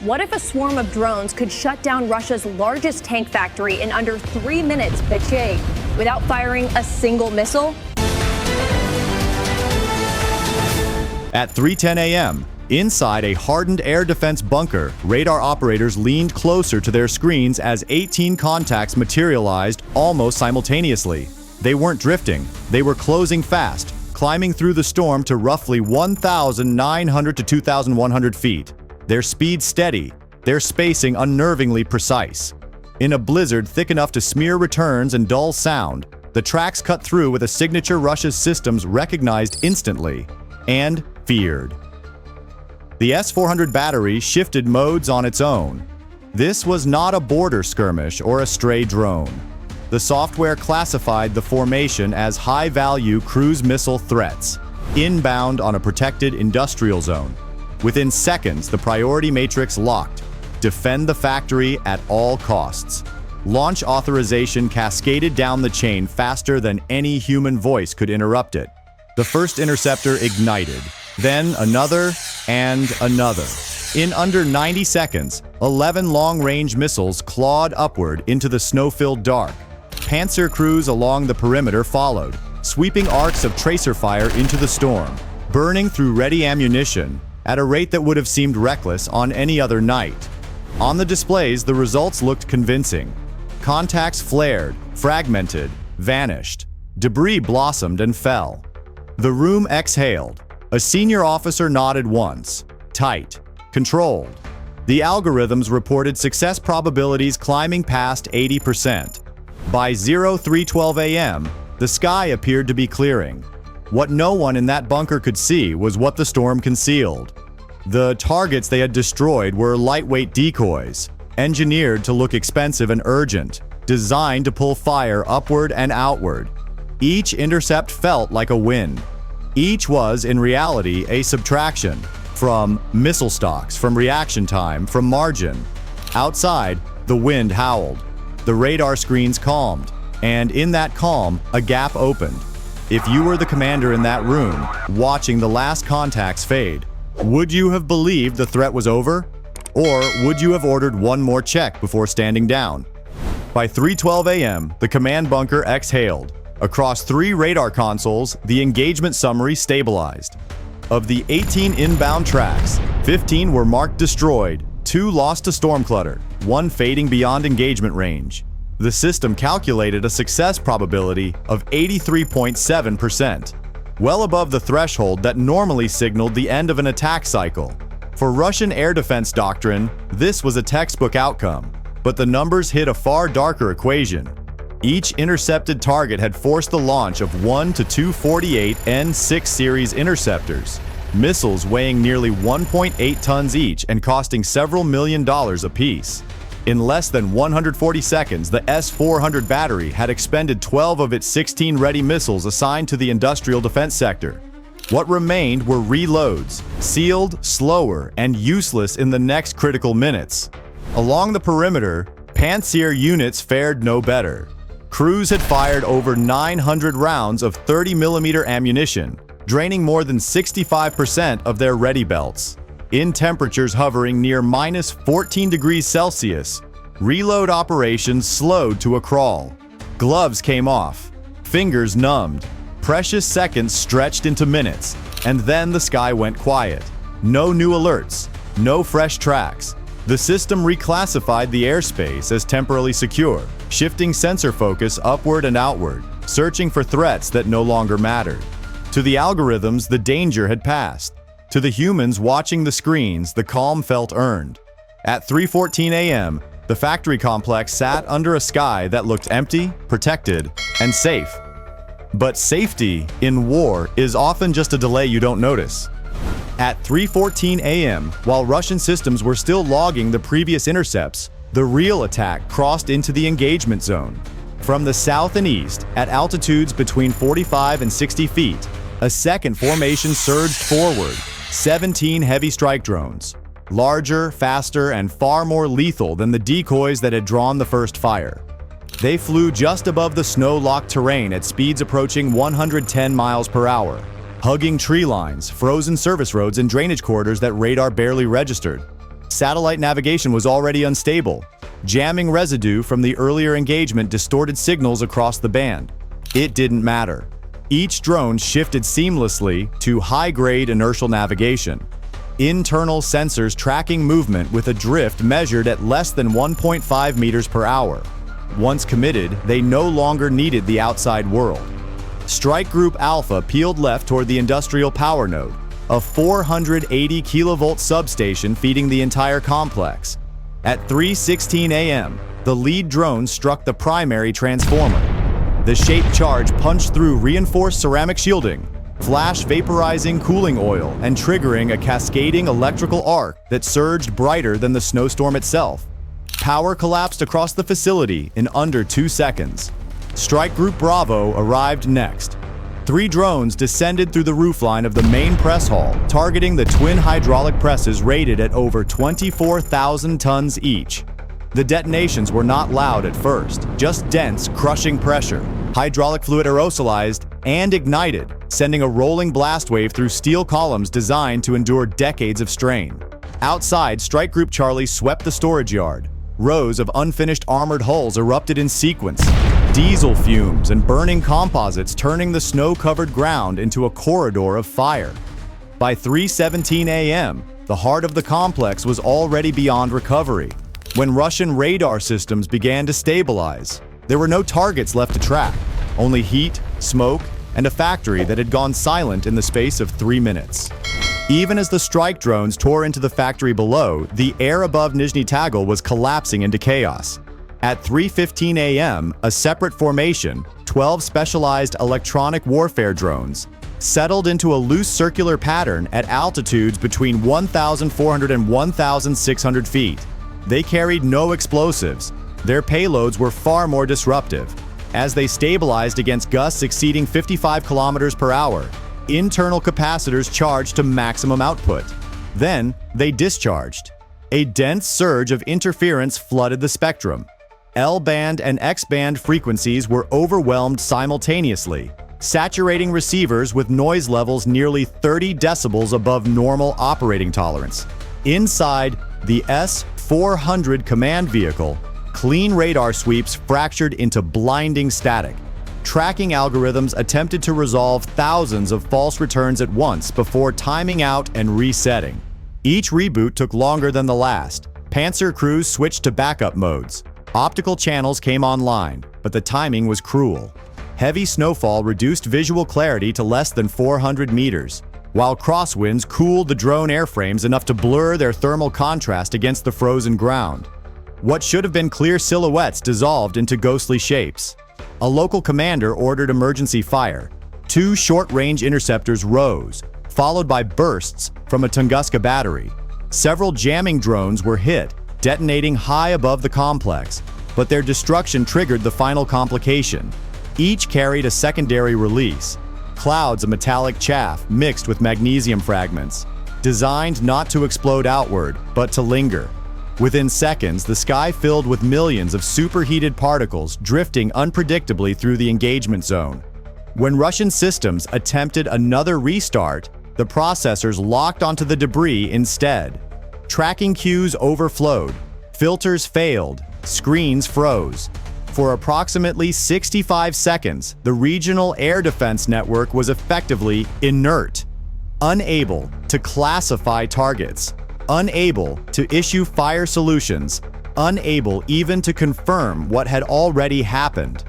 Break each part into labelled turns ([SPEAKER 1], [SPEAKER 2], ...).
[SPEAKER 1] What if a swarm of drones could shut down Russia's largest tank factory in under 3 minutes, Decoy, without firing a single missile?
[SPEAKER 2] At 3:10 a.m., inside a hardened air defense bunker, radar operators leaned closer to their screens as 18 contacts materialized almost simultaneously. They weren't drifting, they were closing fast, climbing through the storm to roughly 1,900 to 2,100 feet. Their speed steady, their spacing unnervingly precise. In a blizzard thick enough to smear returns and dull sound, the tracks cut through with a signature Russia's systems recognized instantly and feared. The S-400 battery shifted modes on its own. This was not a border skirmish or a stray drone. The software classified the formation as high-value cruise missile threats, inbound on a protected industrial zone. Within seconds, the priority matrix locked. Defend the factory at all costs. Launch authorization cascaded down the chain faster than any human voice could interrupt it. The first interceptor ignited, then another and another. In under 90 seconds, 11 long-range missiles clawed upward into the snow-filled dark. Panzer crews along the perimeter followed, sweeping arcs of tracer fire into the storm, burning through ready ammunition at a rate that would have seemed reckless on any other night. On the displays, the results looked convincing. Contacts flared, fragmented, vanished. Debris blossomed and fell. The room exhaled. A senior officer nodded once. Tight. Controlled. The algorithms reported success probabilities climbing past 80%. By 03:12 a.m., the sky appeared to be clearing. What no one in that bunker could see was what the storm concealed. The targets they had destroyed were lightweight decoys, engineered to look expensive and urgent, designed to pull fire upward and outward. Each intercept felt like a win. Each was, in reality, a subtraction from missile stocks, from reaction time, from margin. Outside, the wind howled. The radar screens calmed, and in that calm, a gap opened. If you were the commander in that room, watching the last contacts fade, would you have believed the threat was over? Or would you have ordered one more check before standing down? By 3:12 a.m., the command bunker exhaled. Across 3 radar consoles, the engagement summary stabilized. Of the 18 inbound tracks, 15 were marked destroyed, 2 lost to storm clutter, 1 fading beyond engagement range. The system calculated a success probability of 83.7%, well above the threshold that normally signaled the end of an attack cycle. For Russian air defense doctrine, this was a textbook outcome, but the numbers hid a far darker equation. Each intercepted target had forced the launch of 1 to 2 48 N6 series interceptors, missiles weighing nearly 1.8 tons each and costing several $1 million apiece. In less than 140 seconds, the S-400 battery had expended 12 of its 16 ready missiles assigned to the industrial defense sector. What remained were reloads, sealed, slower, and useless in the next critical minutes. Along the perimeter, Panzer units fared no better. Crews had fired over 900 rounds of 30mm ammunition, draining more than 65% of their ready belts. In temperatures hovering near minus 14 degrees Celsius, reload operations slowed to a crawl. Gloves came off, fingers numbed, precious seconds stretched into minutes, and then the sky went quiet. No new alerts, no fresh tracks. The system reclassified the airspace as temporarily secure, shifting sensor focus upward and outward, searching for threats that no longer mattered. To the algorithms, the danger had passed. To the humans watching the screens, the calm felt earned. At 3:14 a.m., the factory complex sat under a sky that looked empty, protected, and safe. But safety in war is often just a delay you don't notice. At 3:14 a.m., while Russian systems were still logging the previous intercepts, the real attack crossed into the engagement zone. From the south and east, at altitudes between 45 and 60 feet, a second formation surged forward, 17 heavy strike drones. Larger, faster, and far more lethal than the decoys that had drawn the first fire. They flew just above the snow-locked terrain at speeds approaching 110 miles per hour, hugging tree lines, frozen service roads, and drainage corridors that radar barely registered. Satellite navigation was already unstable. Jamming residue from the earlier engagement distorted signals across the band. It didn't matter. Each drone shifted seamlessly to high-grade inertial navigation. Internal sensors tracking movement with a drift measured at less than 1.5 meters per hour. Once committed, they no longer needed the outside world. Strike Group Alpha peeled left toward the industrial power node, a 480 kilovolt substation feeding the entire complex. At 3:16 a.m., the lead drone struck the primary transformer. The shaped charge punched through reinforced ceramic shielding, flash vaporizing cooling oil and triggering a cascading electrical arc that surged brighter than the snowstorm itself. Power collapsed across the facility in under 2 seconds. Strike Group Bravo arrived next. 3 drones descended through the roofline of the main press hall, targeting the twin hydraulic presses rated at over 24,000 tons each. The detonations were not loud at first, just dense, crushing pressure. Hydraulic fluid aerosolized and ignited, sending a rolling blast wave through steel columns designed to endure decades of strain. Outside, Strike Group Charlie swept the storage yard. Rows of unfinished armored hulls erupted in sequence, diesel fumes and burning composites turning the snow-covered ground into a corridor of fire. By 3:17 a.m., the heart of the complex was already beyond recovery. When Russian radar systems began to stabilize, there were no targets left to track, only heat, smoke, and a factory that had gone silent in the space of 3 minutes. Even as the strike drones tore into the factory below, the air above Nizhny Tagil was collapsing into chaos. At 3:15 a.m., a separate formation, 12 specialized electronic warfare drones, settled into a loose circular pattern at altitudes between 1,400 and 1,600 feet. They carried no explosives. Their payloads were far more disruptive. As they stabilized against gusts exceeding 55 kilometers per hour, internal capacitors charged to maximum output. Then, they discharged. A dense surge of interference flooded the spectrum. L-band and X-band frequencies were overwhelmed simultaneously, saturating receivers with noise levels nearly 30 decibels above normal operating tolerance. Inside the S-400 command vehicle, clean radar sweeps fractured into blinding static. Tracking algorithms attempted to resolve thousands of false returns at once before timing out and resetting. Each reboot took longer than the last. Panzer crews switched to backup modes. Optical channels came online, but the timing was cruel. Heavy snowfall reduced visual clarity to less than 400 meters, while crosswinds cooled the drone airframes enough to blur their thermal contrast against the frozen ground. What should have been clear silhouettes dissolved into ghostly shapes. A local commander ordered emergency fire. 2 short-range interceptors rose, followed by bursts from a Tunguska battery. Several jamming drones were hit, detonating high above the complex, but their destruction triggered the final complication. Each carried a secondary release, clouds of metallic chaff mixed with magnesium fragments, designed not to explode outward, but to linger. Within seconds, the sky filled with millions of superheated particles drifting unpredictably through the engagement zone. When Russian systems attempted another restart, the processors locked onto the debris instead. Tracking queues overflowed, filters failed, screens froze. For approximately 65 seconds, the regional air defense network was effectively inert, unable to classify targets, unable to issue fire solutions, unable even to confirm what had already happened.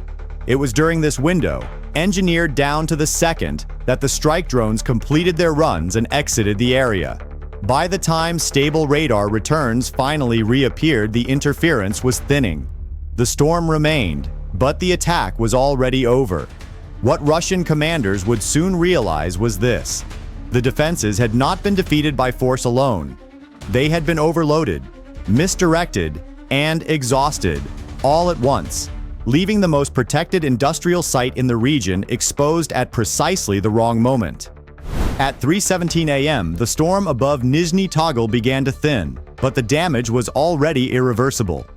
[SPEAKER 2] It was during this window, engineered down to the second, that the strike drones completed their runs and exited the area. By the time stable radar returns finally reappeared, the interference was thinning. The storm remained, but the attack was already over. What Russian commanders would soon realize was this: the defenses had not been defeated by force alone. They had been overloaded, misdirected, and exhausted, all at once, leaving the most protected industrial site in the region exposed at precisely the wrong moment. At 3:17 a.m., the storm above Nizhny Tagil began to thin, but the damage was already irreversible.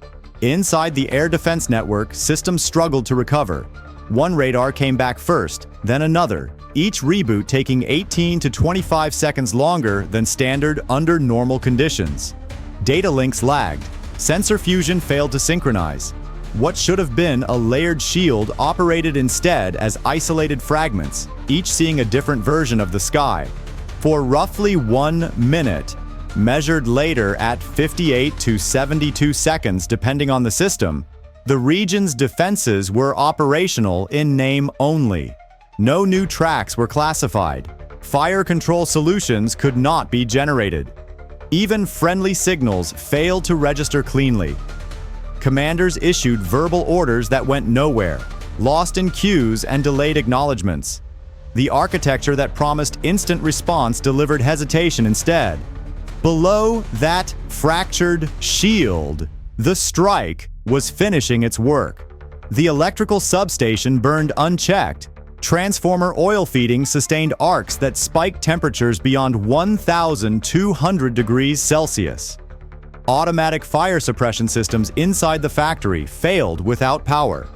[SPEAKER 2] Inside the air defense network, systems struggled to recover. One radar came back first, then another, each reboot taking 18 to 25 seconds longer than standard under normal conditions. Data links lagged. Sensor fusion failed to synchronize. What should have been a layered shield operated instead as isolated fragments, each seeing a different version of the sky. For roughly 1 minute, measured later at 58 to 72 seconds depending on the system, the region's defenses were operational in name only. No new tracks were classified. Fire control solutions could not be generated. Even friendly signals failed to register cleanly. Commanders issued verbal orders that went nowhere, lost in queues and delayed acknowledgements. The architecture that promised instant response delivered hesitation instead. Below that fractured shield, the strike was finishing its work. The electrical substation burned unchecked. Transformer oil feeding sustained arcs that spiked temperatures beyond 1,200 degrees Celsius. Automatic fire suppression systems inside the factory failed without power.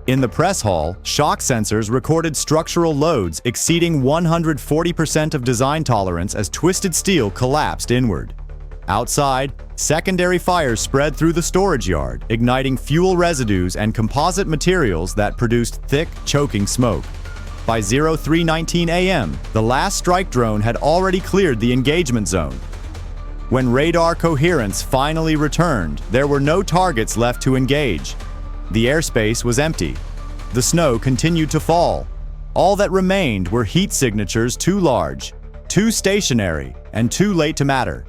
[SPEAKER 2] In the press hall, shock sensors recorded structural loads exceeding 140% of design tolerance as twisted steel collapsed inward. Outside, secondary fires spread through the storage yard, igniting fuel residues and composite materials that produced thick, choking smoke. By 03:19 a.m., the last strike drone had already cleared the engagement zone. When radar coherence finally returned, there were no targets left to engage. The airspace was empty. The snow continued to fall. All that remained were heat signatures too large, too stationary, and too late to matter.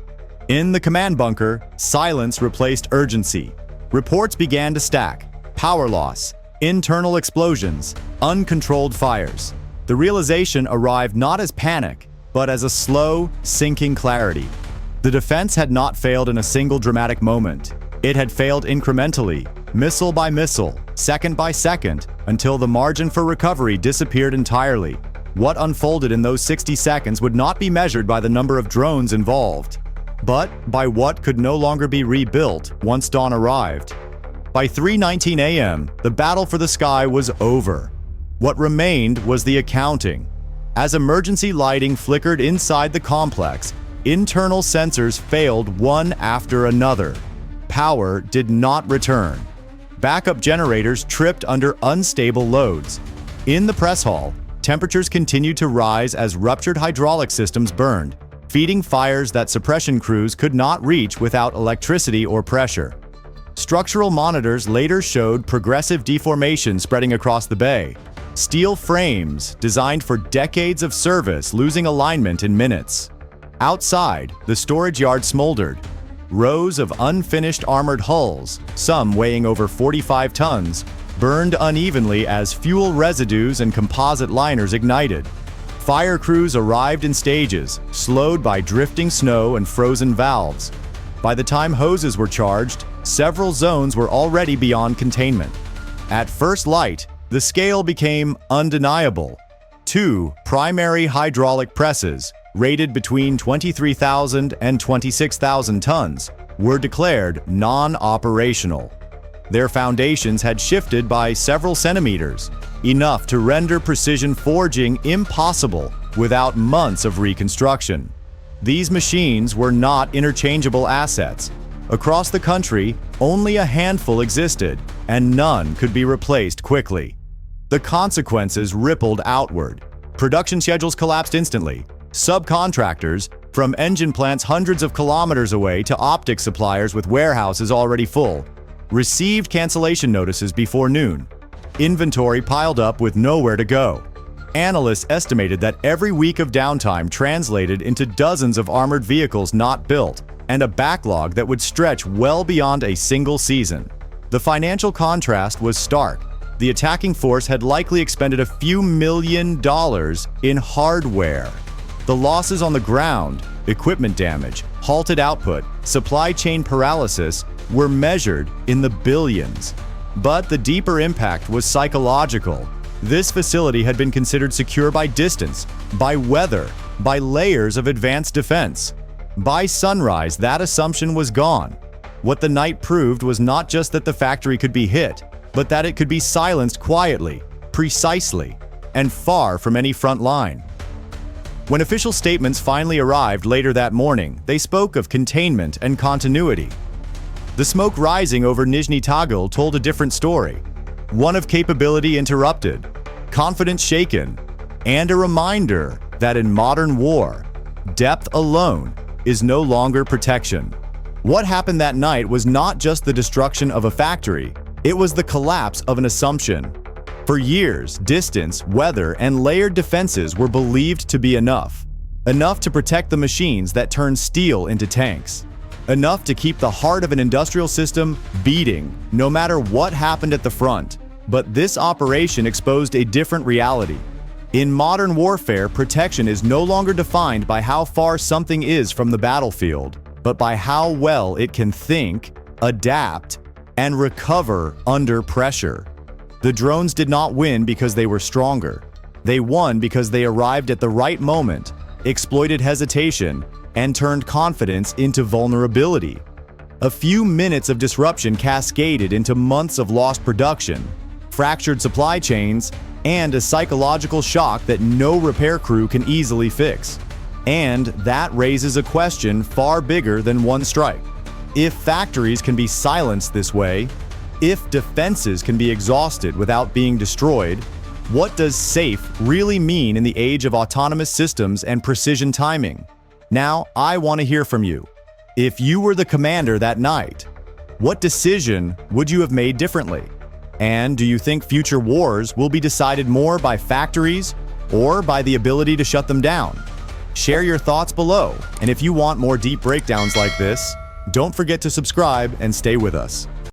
[SPEAKER 2] In the command bunker, silence replaced urgency. Reports began to stack. Power loss, internal explosions, uncontrolled fires. The realization arrived not as panic, but as a slow, sinking clarity. The defense had not failed in a single dramatic moment. It had failed incrementally, missile by missile, second by second, until the margin for recovery disappeared entirely. What unfolded in those 60 seconds would not be measured by the number of drones involved, but by what could no longer be rebuilt once dawn arrived. By 3:19 a.m., the battle for the sky was over. What remained was the accounting. As emergency lighting flickered inside the complex, internal sensors failed one after another. Power did not return. Backup generators tripped under unstable loads. In the press hall, temperatures continued to rise as ruptured hydraulic systems burned, feeding fires that suppression crews could not reach without electricity or pressure. Structural monitors later showed progressive deformation spreading across the bay. Steel frames, designed for decades of service, losing alignment in minutes. Outside, the storage yard smoldered. Rows of unfinished armored hulls, some weighing over 45 tons, burned unevenly as fuel residues and composite liners ignited. Fire crews arrived in stages, slowed by drifting snow and frozen valves. By the time hoses were charged, several zones were already beyond containment. At first light, the scale became undeniable. 2 primary hydraulic presses, rated between 23,000 and 26,000 tons, were declared non-operational. Their foundations had shifted by several centimeters, enough to render precision forging impossible without months of reconstruction. These machines were not interchangeable assets. Across the country, only a handful existed, and none could be replaced quickly. The consequences rippled outward. Production schedules collapsed instantly. Subcontractors, from engine plants hundreds of kilometers away to optic suppliers with warehouses already full, received cancellation notices before noon. Inventory piled up with nowhere to go. Analysts estimated that every week of downtime translated into dozens of armored vehicles not built, and a backlog that would stretch well beyond a single season. The financial contrast was stark. The attacking force had likely expended a few $1 million in hardware. The losses on the ground, equipment damage, halted output, supply chain paralysis were measured in the billions. But the deeper impact was psychological. This facility had been considered secure by distance, by weather, by layers of advanced defense. By sunrise, that assumption was gone. What the night proved was not just that the factory could be hit, but that it could be silenced quietly, precisely, and far from any front line. When official statements finally arrived later that morning, they spoke of containment and continuity. The smoke rising over Nizhny Tagil told a different story, one of capability interrupted, confidence shaken, and a reminder that in modern war, depth alone is no longer protection. What happened that night was not just the destruction of a factory, it was the collapse of an assumption. For years, distance, weather, and layered defenses were believed to be enough. Enough to protect the machines that turn steel into tanks. Enough to keep the heart of an industrial system beating, no matter what happened at the front. But this operation exposed a different reality. In modern warfare, protection is no longer defined by how far something is from the battlefield, but by how well it can think, adapt, and recover under pressure. The drones did not win because they were stronger. They won because they arrived at the right moment, exploited hesitation, and turned confidence into vulnerability. A few minutes of disruption cascaded into months of lost production, fractured supply chains, and a psychological shock that no repair crew can easily fix. And that raises a question far bigger than one strike. If factories can be silenced this way, if defenses can be exhausted without being destroyed, what does safe really mean in the age of autonomous systems and precision timing? Now, I want to hear from you. If you were the commander that night, what decision would you have made differently? And do you think future wars will be decided more by factories or by the ability to shut them down? Share your thoughts below, and if you want more deep breakdowns like this, don't forget to subscribe and stay with us.